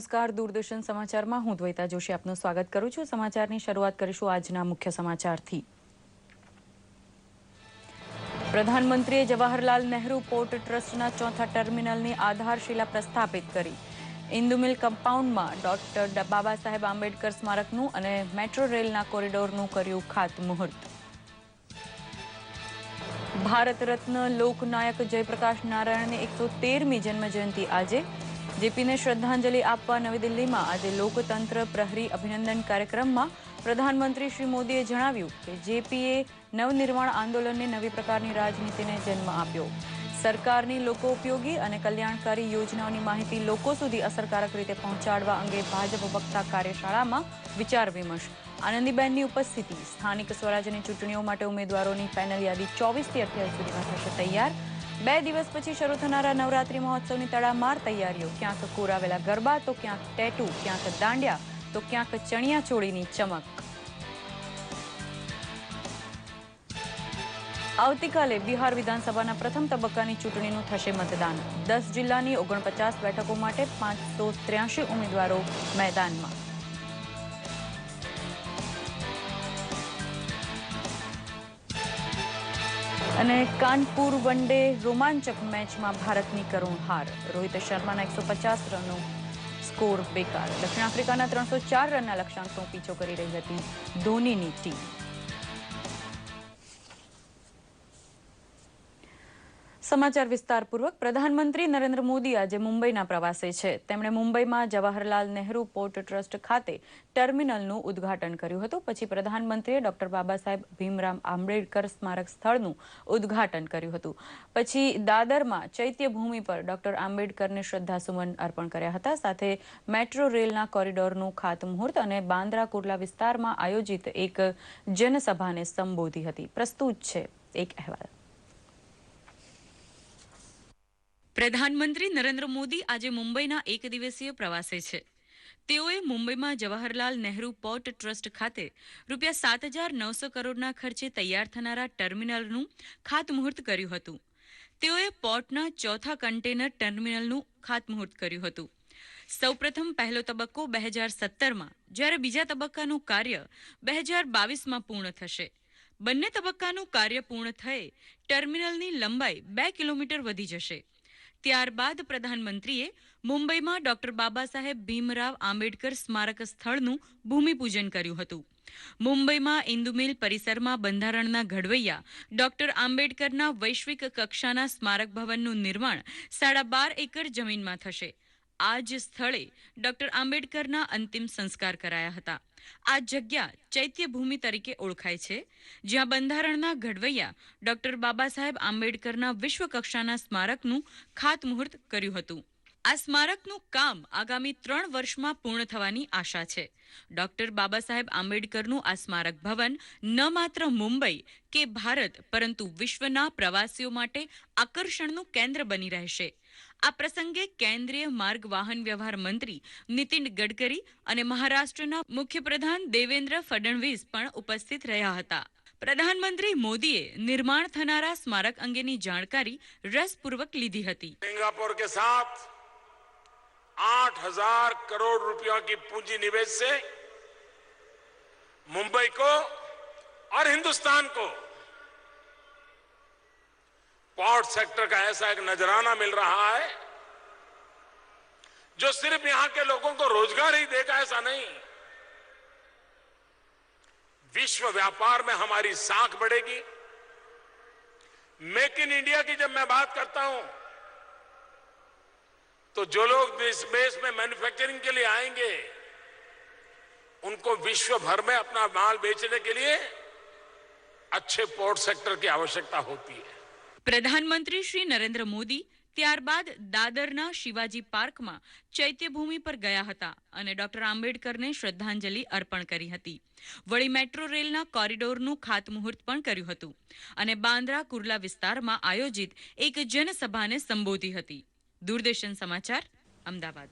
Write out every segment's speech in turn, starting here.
નમસ્કાર, દૂરદર્શન સમાચારમાં હું દ્વૈતા જોશી આપનું સ્વાગત કરું છું। સમાચારની શરૂઆત કરીશું આજના મુખ્ય સમાચારથી। પ્રધાનમંત્રીએ જવાહરલાલ નહેરુ પોર્ટ ટ્રસ્ટના ચોથા ટર્મિનલની આધારશિલા પ્રસ્થાપિત કરી। ઇન્દુમિલ કમ્પાઉન્ડમાં ડોક્ટર બાબા સાહેબ આંબેડકર સ્મારકનું અને મેટ્રો રેલના કોરિડોરનું કર્યું ખાતમુહૂર્ત। ભારત રત્ન લોકનાયક જયપ્રકાશ નારાયણની 113મી જન્મજયંતિ આજે। જેપીને શ્રદ્ધાંજલિ આપવા નવી દિલ્હીમાં આજે લોકતંત્ર પ્રહરી અભિનંદન કાર્યક્રમમાં પ્રધાનમંત્રી શ્રી મોદીએ જણાવ્યું કે જેપીએ નવનિર્માણ આંદોલનને નવી પ્રકારની રાજનીતિને જન્મ આપ્યો। સરકારની લોકોપયોગી અને કલ્યાણકારી યોજનાઓની માહિતી લોકો સુધી અસરકારક રીતે પહોંચાડવા અંગે ભાજપ વક્તા કાર્યશાળામાં વિચાર વિમર્શ। આનંદીબેનની ઉપસ્થિતિ। સ્થાનિક સ્વરાજ્યની ચૂંટણીઓ માટે ઉમેદવારોની ફાઇનલ યાદી 24થી 28 સુધીમાં થશે તૈયાર। 2 દિવસ પછી શરૂ થનારા નવરાત્રી મહોત્સવની તડામાર તૈયારીઓ। ક્યાંક કોરાવેલા ગરબા તો ક્યાંક ટેટુ, ક્યાંક દાંડિયા તો ક્યાંક ચણિયા ચોળીની ચમક। આવતીકાલે બિહાર વિધાનસભાના પ્રથમ તબક્કાની ચૂંટણીનું થશે મતદાન। 10 જિલ્લાની 49 બેઠકો માટે 583 ઉમેદવારો મેદાનમાં। અને કાનપુર વનડે રોમાંચક મેચમાં ભારતની કરુણ હાર। રોહિત શર્માના 150 રનનો સ્કોર બેકાર। દક્ષિણ આફ્રિકાના 304 રનના લક્ષ્યાંકનો પીછો કરી રહી હતી ધોનીની ટીમ। સમાચાર વિસ્તારપૂર્વક। પ્રધાનમંત્રી નરેન્દ્ર મોદી આજે મુંબઈના પ્રવાસે છે। તેમણે મુંબઈમાં જવાહરલાલ નહેરુ પોર્ટ ટ્રસ્ટ ખાતે ટર્મિનલનું ઉદ્ઘાટન કર્યું હતું। પછી પ્રધાનમંત્રીએ ડોક્ટર બાબા સાહેબ ભીમરાવ આંબેડકર સ્મારક સ્થળનું ઉદ્ઘાટન કર્યું હતું। પછી દાદરમાં ચૈત્યભૂમિ પર ડોક્ટર આંબેડકરને શ્રદ્ધાસુમન અર્પણ કર્યા હતા। સાથે મેટ્રો રેલના કોરિડોરનું ખાતમુહૂર્ત અને બાંદ્રા કુર્લા વિસ્તારમાં આયોજિત એક જનસભાને સંબોધી હતી। પ્રસ્તુત છે એક અહેવાલ। પ્રધાનમંત્રી નરેન્દ્ર મોદી આજે મુંબઈના એક દિવસીય પ્રવાસે છે। તેઓએ મુંબઈમાં જવાહરલાલ નહેરુ પોર્ટ ટ્રસ્ટ ખાતે ₹7,900 કરોડના ખર્ચે તૈયાર થનારા ટર્મિનલનું ખાતમુહૂર્ત કર્યું હતું। તેઓએ પોર્ટના ચોથા કન્ટેનર ટર્મિનલનું ખાતમુહૂર્ત કર્યું હતું। સૌપ્રથમ પહેલો તબક્કો 2017માં, જ્યારે બીજા તબક્કાનું કાર્ય 2022માં પૂર્ણ થશે। બંને તબક્કાનું કાર્ય પૂર્ણ થયે ટર્મિનલની લંબાઈ 2 કિલોમીટર વધી જશે। ત્યારબાદ પ્રધાનમંત્રીએ મુંબઈમાં ડોક્ટર બાબા સાહેબ ભીમરાવ આંબેડકર સ્મારક સ્થળનું ભૂમિપૂજન કર્યું હતું। મુંબઈમાં ઇન્દુમિલ પરિસરમાં બંધારણના ઘડવૈયા ડોક્ટર આંબેડકરના વૈશ્વિક કક્ષાના સ્મારક ભવનનું નિર્માણ 12.5 એકર જમીનમાં થશે। આ જ સ્થળે ડોક્ટર આંબેડકરના અંતિમ સંસ્કાર કરાયા હતા। આ જગ્યા ચૈત્યભૂમિ તરીકે ઓળખાય છે, જ્યાં બંધારણના ઘડવૈયા ડોક્ટર બાબા સાહેબ આંબેડકરના વિશ્વ કક્ષાના સ્મારકનું ખાતમુહૂર્ત કર્યું હતું। આ સ્મારકનું કામ આગામી 3 વર્ષમાં પૂર્ણ થવાની આશા છે। ડોક્ટર બાબા સાહેબ આંબેડકરનું આ સ્મારક ભવન ન માત્ર મુંબઈ કે ભારત, પરંતુ વિશ્વના પ્રવાસીઓ માટે આકર્ષણનું કેન્દ્ર બની રહેશે। આ પ્રસંગે કેન્દ્રીય માર્ગ વાહન વ્યવહાર મંત્રી નીતિન ગડકરી અને મહારાષ્ટ્રના મુખ્યપ્રધાન દેવેન્દ્ર ફડણવીસ પણ ઉપસ્થિત રહ્યા હતા। પ્રધાનમંત્રી મોદીએ નિર્માણ થનારા સ્મારક અંગેની જાણકારી રસપૂર્વક લીધી હતી। सिंगापुर के साथ 8,000 करोड़ रुपयों की पूंजी निवेश से मुंबई को और हिंदुस्तान को पोर्ट सेक्टर का ऐसा एक नजराना मिल रहा है जो सिर्फ यहां के लोगों को रोजगार ही देगा ऐसा नहीं, विश्व व्यापार में हमारी साख बढ़ेगी। मेक इन इंडिया की जब मैं बात करता हूं तो जो लोग इस देश में मैन्युफैक्चरिंग के लिए आएंगे उनको विश्व भर में अपना माल बेचने के लिए अच्छे पोर्ट सेक्टर की आवश्यकता होती है। प्रधानमंत्री श्री नरेंद्र मोदी ત્યારબાદ દાદરના શિવાજી પાર્કમાં ચૈત્યભૂમિ પર ગયા હતા અને ડોક્ટર આંબેડકરને શ્રદ્ધાંજલિ અર્પણ કરી હતી। વળી મેટ્રો રેલના કોરિડોરનું ખાતમુહૂર્ત પણ કર્યું હતું અને બાંદ્રા કુર્લા વિસ્તારમાં આયોજિત એક જનસભાને સંબોધી હતી। દૂરદર્શન સમાચાર, અમદાવાદ।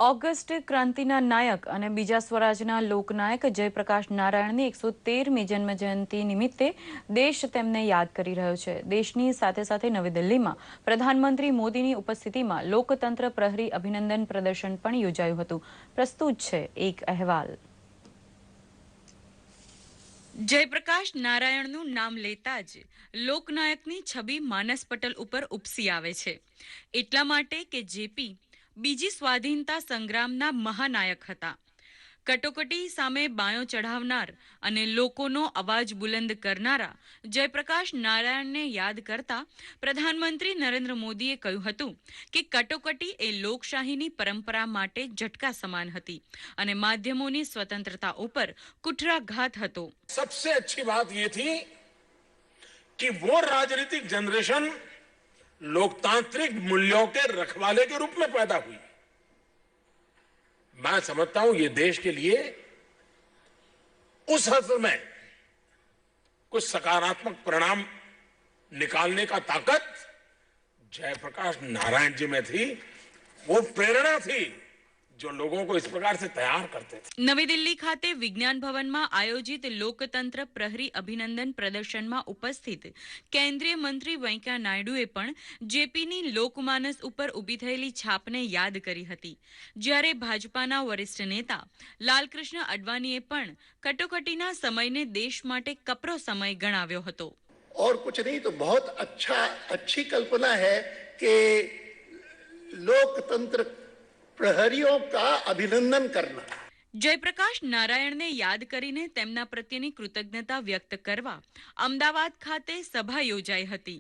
ઓગસ્ટ ક્રાંતિના નાયક અને બીજા સ્વરાજના લોકનાયક જયપ્રકાશ નારાયણની 113મી જન્મજયંતિ નિમિત્તે દેશ તેમને યાદ કરી રહ્યો છે. દેશની સાથે સાથે નવી દિલ્હીમાં પ્રધાનમંત્રી મોદીની ઉપસ્થિતિમાં લોકતંત્ર પ્રહરી અભિનંદન પ્રદર્શન પણ યોજાયું હતું. પ્રસ્તુત છે એક અહેવાલ. જયપ્રકાશ નારાયણનું નામ લેતા જ લોકનાયકની છબી માનસ પટલ ઉપર ઉપસી આવે છે. એટલા માટે કે જેપી બીજી સ્વાધીનતા સંગ્રામના મહાનાયક હતા. કટોકટી સામે બાયો ચઢાવનાર અને લોકોનો અવાજ બુલંદ કરનારા જયપ્રકાશ નારાયણને યાદ કરતા પ્રધાનમંત્રી નરેન્દ્ર મોદીએ કહ્યું હતું કે કટોકટી એ લોકશાહીની પરંપરા માટે ઝટકા સમાન હતી અને માધ્યમોની સ્વતંત્રતા ઉપર કુઠરાઘાત હતો. सबसे अच्छी बात ये थी कि वो राजनीतिक जनरेशन लोकतांत्रिक मूल्यों के रखवाले के रूप में पैदा हुई. मैं समझता हूं ये देश के लिए उस हद में कुछ सकारात्मक परिणाम निकालने का ताकत जयप्रकाश नारायण जी में थी. वो प्रेरणा थी जो लोगों को इस प्रकार से तैयार करते थे. નવી દિલ્હી ખાતે વિજ્ઞાન ભવનમાં આયોજિત લોકતંત્ર પ્રહરી અભિનંદન પ્રદર્શનમાં ઉપસ્થિત કેન્દ્રીય મંત્રી વેંકૈયા નાયડુએ પણ જેપીની લોકમાનસ ઉપર ઊભી થયેલી છાપને યાદ કરી હતી. જ્યારે ભાજપાના વરિષ્ઠ નેતા લાલકૃષ્ણ અડવાણીએ પણ કટોકટીના સમયને દેશ માટે કપરો સમય ગણાવ્યો હતો. और कुछ नहीं तो बहुत अच्छी कल्पना है कि लोकतंत्र प्रहरियों का अभिनंदन करना. જયપ્રકાશ નારાયણને યાદ કરીને તેમના પ્રત્યેની કૃતજ્ઞતા વ્યક્ત કરવા અમદાવાદ ખાતે સભા યોજાઈ હતી.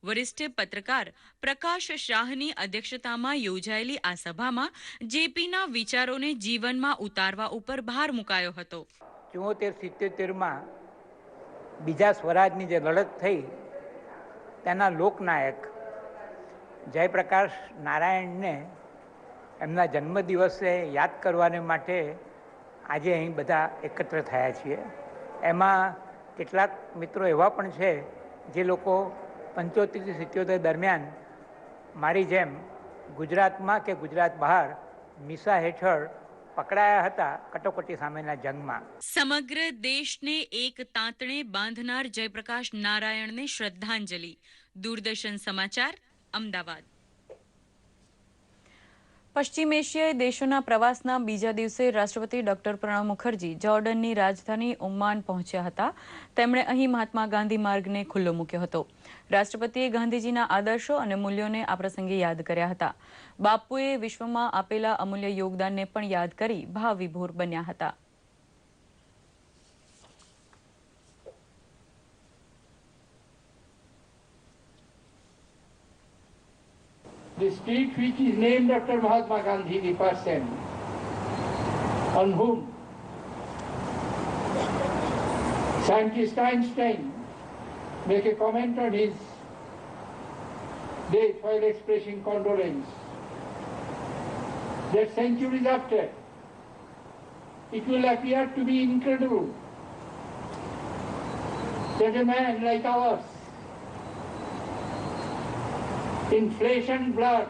વરિષ્ઠ પત્રકાર પ્રકાશ શાહની અધ્યક્ષતામાં યોજાયેલી આ સભામાં જેપીના વિચારોને જીવનમાં ઉતારવા ઉપર ભાર મુકાયો હતો. 74-77માં બીજા સ્વરાજની જે લડત થઈ તેના લોકનાયક જયપ્રકાશ નારાયણને એમના જન્મદિવસે યાદ કરવાને માટે આજે અહીં બધા એકત્ર થયા છીએ. એમાં કેટલાક મિત્રો એવા પણ છે જે લોકો 75-77 દરમિયાન મારી જેમ ગુજરાતમાં કે ગુજરાત બહાર મિસા હેઠળ પકડાયા હતા કટોકટી સામેના જંગમાં. સમગ્ર દેશને એક તાંતણે બાંધનાર જયપ્રકાશ નારાયણને શ્રદ્ધાંજલિ. દૂરદર્શન સમાચાર, અમદાવાદ. પશ્ચિમ એશિયાઈ દેશોના પ્રવાસના બીજા દિવસે રાષ્ટ્રપતિ ડોક્ટર પ્રણવ મુખર્જી જોર્ડનની રાજધાની ઉમ્માન પહોંચ્યા હતા. તેમણે અહીં મહાત્મા ગાંધી માર્ગને ખુલ્લો મૂક્યો હતો. રાષ્ટ્રપતિએ ગાંધીજીના આદર્શો અને મૂલ્યોને આ પ્રસંગે યાદ કર્યા હતા. બાપુએ વિશ્વમાં આપેલા અમૂલ્ય યોગદાનને પણ યાદ કરી ભાવવિભોર બન્યા હતા. The street which is named after Mahatma Gandhi, the person on whom scientist Einstein make a comment on his death while expressing condolence. That centuries after, it will appear to be incredible that a man like ours, in flesh and blood,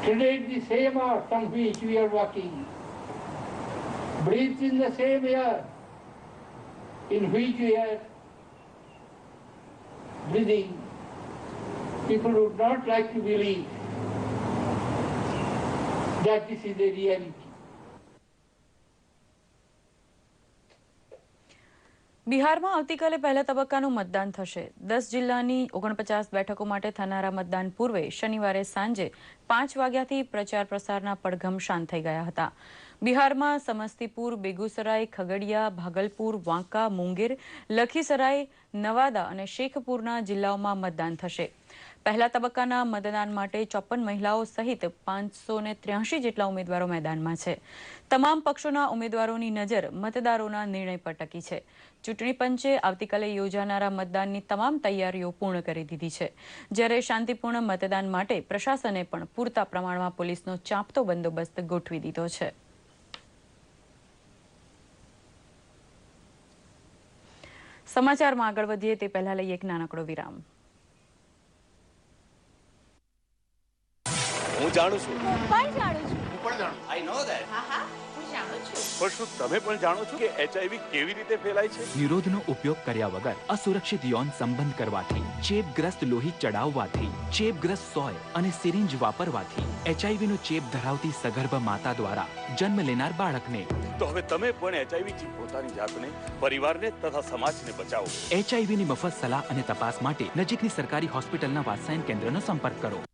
tread the same earth on which we are walking, breathes in the same air in which we are breathing. People would not like to believe that this is the reality. બિહારમાં આવતીકાલે પહેલા તબક્કાનું મતદાન થશે. 10 જિલ્લાની 49 બેઠકો માટે થનારા મતદાન પૂર્વે શનિવારે સાંજે 5 વાગ્યાથી પ્રચાર પ્રસારના પડઘમ શાંત થઈ ગયા હતા. બિહારમાં સમસ્તીપુર, બેગુસરાય, ખગડિયા, ભાગલપુર, વાંકા, મુંગેર, લખીસરાય, નવાદા અને શેખપુરના જિલ્લાઓમાં મતદાન થશે. પહેલા તબક્કાના મતદાન માટે 54 મહિલાઓ સહિત 583 જેટલા ઉમેદવારો મેદાનમાં છે. તમામ પક્ષોના ઉમેદવારોની નજર મતદારોના નિર્ણય પર ટકી છે. ચૂંટણી પંચે આવતીકાલે યોજાનારા મતદાનની તમામ તૈયારીઓ પૂર્ણ કરી દીધી છે. જ્યારે શાંતિપૂર્ણ મતદાન માટે પ્રશાસને પણ પૂરતા પ્રમાણમાં પોલીસનો ચાંપતો બંદોબસ્ત ગોઠવી દીધો છે. સમાચારમાં આગળ વધીએ તે પહેલા લઈએ એક નાનકડો વિરામ. હું હું જાણું છું. હું પણ જાણું છું. આઈ નો ધેટ. હા હા હું જાણું છું. પણ શું તમે પણ જાણો છો કે HIV કેવી રીતે ફેલાય છે? નિરોધનો ઉપયોગ કર્યા વગર અસુરક્ષિત યૌન સંબંધ કરવાથી, ચેપગ્રસ્ત લોહી ચડાવવાથી, ચેપગ્રસ્ત સોય અને સિરિંજ વાપરવાથી HIV નો ચેપ ધરાવતી સગર્ભ માતા દ્વારા જન્મ લેનાર બાળકને તો હવે તમે પણ HIV થી પોતાની જાતને, પરિવારને તથા સમાજને બચાવો. HIV ની મફત સલાહ અને તપાસ માટે નજીકની સરકારી હોસ્પિટલના વાત્સલ્ય કેન્દ્રનો સંપર્ક કરો.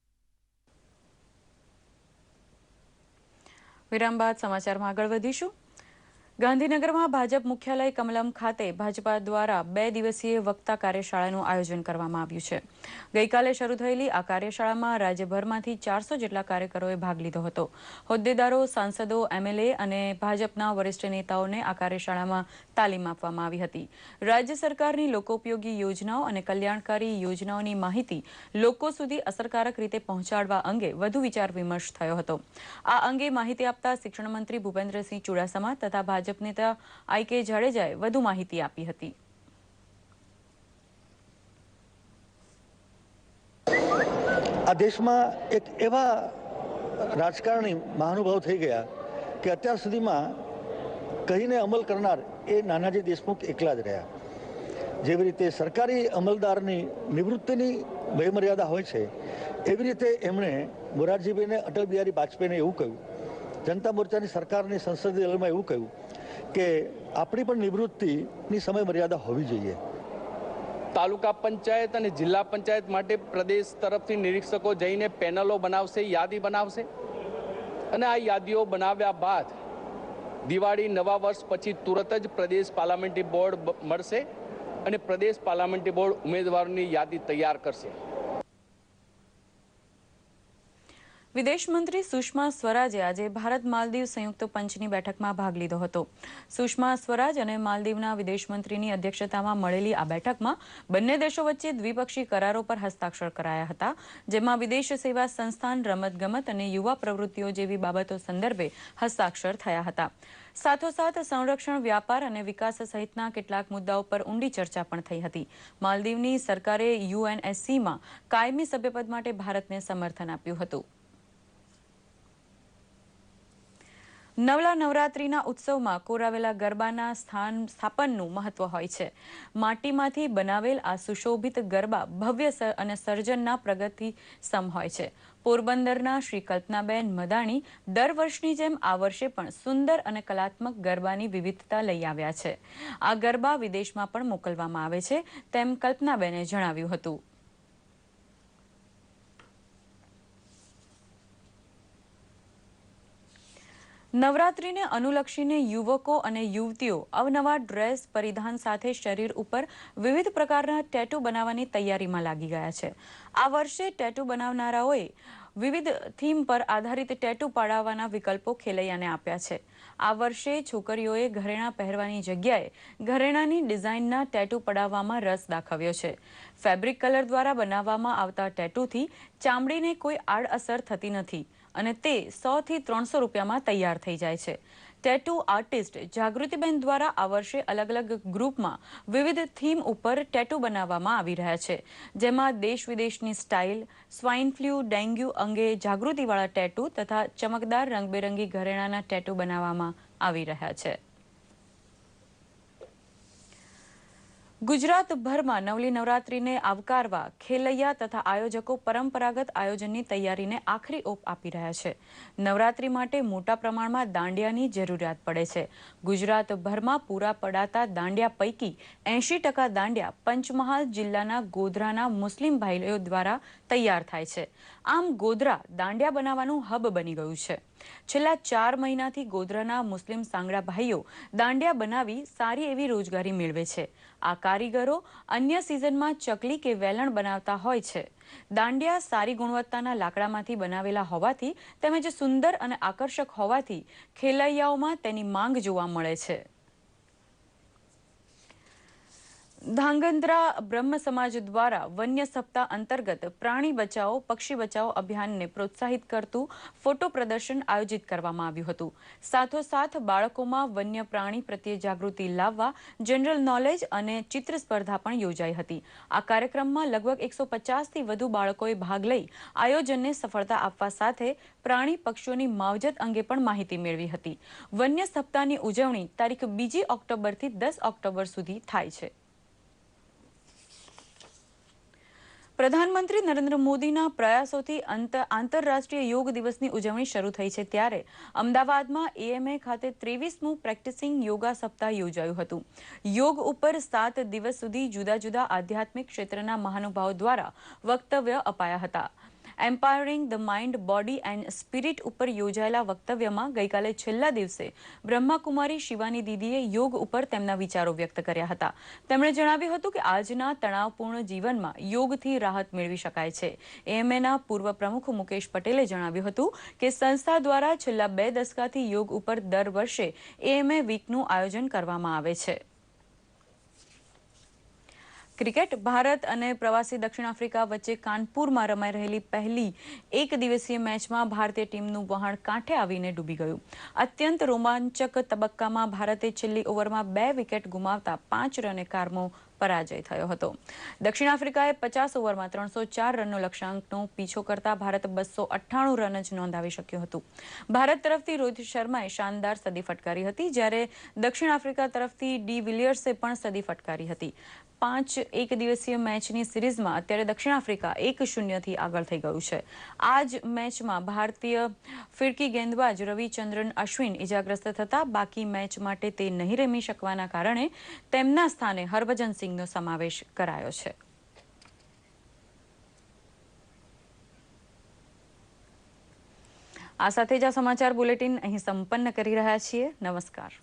વિરામ બાદ સમાચારમાં આગળ વધીશું. ગાંધીનગરમાં ભાજપ મુખ્યાલય કમલમ ખાતે ભાજપા દ્વારા 2 દિવસીય વક્તા કાર્યશાળાનું આયોજન કરવામાં આવ્યું છે. ગઈકાલે શરૂ થયેલી આ કાર્યશાળામાં રાજ્યભરમાંથી 400 જેટલા કાર્યકરોએ ભાગ લીધો હતો. હોદ્દેદારો, સાંસદો, MLA અને ભાજપના વરિષ્ઠ નેતાઓને આ કાર્યશાળામાં તાલીમ આપવામાં આવી હતી. રાજ્ય સરકારની લોકોપયોગી યોજનાઓ અને કલ્યાણકારી યોજનાઓની માહિતી લોકો સુધી અસરકારક રીતે પહોંચાડવા અંગે વધુ વિચાર વિમર્શ થયો હતો. આ અંગે માહિતી આપતા શિક્ષણ મંત્રી ભૂપેન્દ્રસિંહ ચુડાસમા તથા ભાજપ નેતા IK જાડેજાએ વધુ માહિતી આપી હતી. આ દેશમાં એક એવા રાજકારણી મહાનુભાવ થઈ ગયા કે અત્યાર સુધીમાં કહીને અમલ કરનાર એ નાનાજી દેશમુખ એકલા જ રહ્યા. જેવી રીતે સરકારી અમલદારની નિવૃત્તિની વયમર્યાદા હોય છે, એવી રીતે એમણે મોરારજીભાઈને, અટલ બિહારી વાજપેયીને એવું કહ્યું, જનતા મોરચાની સરકારની સંસદીય દળમાં એવું કહ્યું કે આપણી પણ નિવૃત્તિની સમય મર્યાદા હોવી જોઈએ. તાલુકા પંચાયત અને જિલ્લા પંચાયત માટે પ્રદેશ તરફથી નિરીક્ષકો જઈને પેનલો બનાવશે, યાદી બનાવશે અને આ યાદીઓ બનાવ્યા બાદ દિવાળી નવા વર્ષ પછી તુરત જ પ્રદેશ પાર્લામેન્ટરી બોર્ડ મળશે અને પ્રદેશ પાર્લામેન્ટરી બોર્ડ ઉમેદવારોની યાદી તૈયાર કરશે. વિદેશ મંત્રી સુષ્મા સ્વરાજે આજે ભારત માલદીવ સંયુક્ત પંચની બેઠકમાં ભાગ લીધો હતો. સુષ્મા સ્વરાજ અને માલદીવના વિદેશ મંત્રીની અધ્યક્ષતામાં મળેલી આ બેઠકમાં બંને દેશો વચ્ચે દ્વિપક્ષી કરારો પર હસ્તાક્ષર કરાયા હતા, જેમાં વિદેશ સેવા સંસ્થાન, રમતગમત અને યુવા પ્રવૃત્તિઓ જેવી બાબતો સંદર્ભે હસ્તાક્ષર થયા હતા. સાથોસાથ સંરક્ષણ, વ્યાપાર અને વિકાસ સહિતના કેટલાક મુદ્દાઓ પર ઊંડી ચર્ચા પણ થઈ હતી. માલદીવની સરકારે UNSCમાં કાયમી સભ્યપદ માટે ભારતને સમર્થન આપ્યું હતું. નવલા નવરાત્રીના ઉત્સવમાં કોરાવેલા ગરબાના સ્થાપનનું મહત્વ હોય છે. માટીમાંથી બનાવેલ આ સુશોભિત ગરબા ભવ્ય અને સર્જનના પ્રગતિ સમ હોય છે. પોરબંદરના શ્રી કલ્પનાબેન મદાણી દર વર્ષની જેમ આ વર્ષે પણ સુંદર અને કલાત્મક ગરબાની વિવિધતા લઈ આવ્યા છે. આ ગરબા વિદેશમાં પણ મોકલવામાં આવે છે, તેમ કલ્પનાબેને જણાવ્યું હતું. નવરાત્રીને અનુલક્ષીને યુવકો અને યુવતીઓ અવનવા ડ્રેસ પરિધાન સાથે શરીર ઉપર વિવિધ પ્રકારના ટેટુ બનાવવાની તૈયારીમાં લાગી ગયા છે. આ વર્ષે ટેટુ બનાવનારાઓએ વિવિધ થીમ પર આધારિત ટેટુ પાડવાના વિકલ્પો ખેલૈયાને આપ્યા છે. આ વર્ષે છોકરીઓએ ઘરેણાં પહેરવાની જગ્યાએ ઘરેણાંની ડિઝાઇનના ટેટુ પડાવવામાં રસ દાખવ્યો છે. ફેબ્રિક કલર દ્વારા બનાવવામાં આવતા ટેટુથી ચામડીને કોઈ આડઅસર થતી નથી અને તે 100 થી 300 રૂપિયામાં તૈયાર થઈ જાય છે. ટેટુ આર્ટિસ્ટ જાગૃતિબેન દ્વારા આ વર્ષે અલગ અલગ ગ્રુપમાં વિવિધ થીમ ઉપર ટેટુ બનાવવામાં આવી રહ્યા છે, જેમાં દેશ વિદેશની સ્ટાઇલ, સ્વાઇન ફ્લૂ, ડેન્ગ્યુ અંગે જાગૃતિવાળા ટેટુ તથા ચમકદાર રંગબેરંગી ઘરેણાના ટેટુ બનાવવામાં આવી રહ્યા છે. ગુજરાતભરમાં નવલી નવરાત્રીને આવકારવા ખેલૈયા તથા આયોજકો પરંપરાગત આયોજનની તૈયારીને આખરી ઓપ આપી રહ્યા છે. નવરાત્રી માટે મોટા પ્રમાણમાં દાંડિયાની જરૂરિયાત પડે છે. ગુજરાતભરમાં પૂરા પડાતા દાંડિયા પૈકી 80% દાંડિયા પંચમહાલ જિલ્લાના ગોધરાના મુસ્લિમ ભાઈઓ દ્વારા તૈયાર થાય છે. આમ ગોધરા દાંડિયા બનાવવાનું હબ બની ગયું છે. છેલ્લા 4 મહિનાથી ગોધરાના મુસ્લિમ સાંગડા ભાઈઓ દાંડિયા બનાવી સારી એવી રોજગારી મેળવે છે. આ કારીગરો અન્ય સિઝનમાં ચકલી કે વેલણ બનાવતા હોય છે. દાંડિયા સારી ગુણવત્તાના લાકડામાંથી બનાવેલા હોવાથી તેમજ સુંદર અને આકર્ષક હોવાથી ખેલૈયાઓમાં તેની માંગ જોવા મળે છે. ધાંગધ્રા બ્રહ્મ સમાજ દ્વારા વન્ય સપ્તાહ અંતર્ગત પ્રાણી બચાવો પક્ષી બચાવો અભિયાનને પ્રોત્સાહિત કરતું ફોટો પ્રદર્શન આયોજિત કરવામાં આવ્યું હતું. સાથોસાથ બાળકોમાં વન્ય પ્રાણી પ્રત્યે જાગૃતિ લાવવા જનરલ નોલેજ અને ચિત્ર સ્પર્ધા પણ યોજાઈ હતી. આ કાર્યક્રમમાં લગભગ 150થી વધુ બાળકોએ ભાગ લઈ આયોજનને સફળતા આપવા સાથે પ્રાણી પક્ષીઓની માવજત અંગે પણ માહિતી મેળવી હતી. વન્ય સપ્તાહની ઉજવણી તારીખ 2 ઓક્ટોબરથી 10 ઓક્ટોબર સુધી થાય છે. પ્રધાનમંત્રી નરેન્દ્ર મોદીના પ્રયાસોથી આંતરરાષ્ટ્રીય યોગ દિવસની ઉજવણી શરૂ થઈ છે ત્યારે અમદાવાદમાં એએમએ ખાતે 23મું પ્રેક્ટિસિંગ યોગા સપ્તાહ યોજાયું હતું. યોગ ઉપર 7 દિવસ સુધી જુદા જુદા આધ્યાત્મિક ક્ષેત્રના મહાનુભાવો દ્વારા વક્તવ્ય અપાયા હતા. Empowering the mind body and spirit ઉપર યોજાયેલા વક્તવ્યમાં ગઈકાલે છેલ્લા દિવસે બ્રહ્માકુમારી શિવાની દીદીએ યોગ ઉપર તેમના વિચારો વ્યક્ત કર્યા હતા. તેમણે જણાવ્યું હતું કે આજના તણાવપૂર્ણ જીવનમાં યોગથી રાહત મેળવી શકાય છે. એએમએના પૂર્વ પ્રમુખ મુકેશ પટેલે જણાવ્યું હતું કે સંસ્થા દ્વારા છેલ્લા 2 દશકાથી યોગ ઉપર દર વર્ષે એએમએ વીકનું આયોજન કરવામાં આવે છે. ક્રિકેટ ભારત અને પ્રવાસી દક્ષિણ આફ્રિકા વચ્ચે કાનપુરમાં રમાઈ રહેલી પહેલી એક દિવસીય મેચમાં ભારતીય ટીમનું વહાણ કાંઠે આવીને ડૂબી ગયું. અત્યંત રોમાંચક તબક્કામાં ભારતે છેલ્લી ઓવરમાં 2 વિકેટ ગુમાવતા 5 રને કારમો પરાજય થયો હતો. દક્ષિણ આફ્રિકાએ 50 ઓવરમાં 304 રનનો લક્ષ્યાંકનો પીછો કરતા ભારત 298 રન જ નોંધાવી શક્યું હતું. ભારત તરફથી રોહિત શર્માએ શાનદાર સદી ફટકારી હતી જ્યારે દક્ષિણ આફ્રિકા તરફથી ડી વિલિયર્સે પણ સદી ફટકારી હતી. 5 એક દિવસીય મેચની સિરીઝમાં અત્યારે દક્ષિણ આફ્રિકા 1-0થી આગળ થઈ ગયું છે. આ જ મેચમાં ભારતીય ફિરકી ગેંદબાજ રવિચંદ્રન અશ્વિન ઇજાગ્રસ્ત થતા બાકી મેચ માટે તે નહીં રમી શકવાના કારણે તેમના સ્થાને હરભજન સિંહનો સમાવેશ કરાયો છે. આ સાથે જ આ સમાચાર બુલેટિન અહીં સંપન્ન કરી રહ્યા છીએ. નમસ્કાર.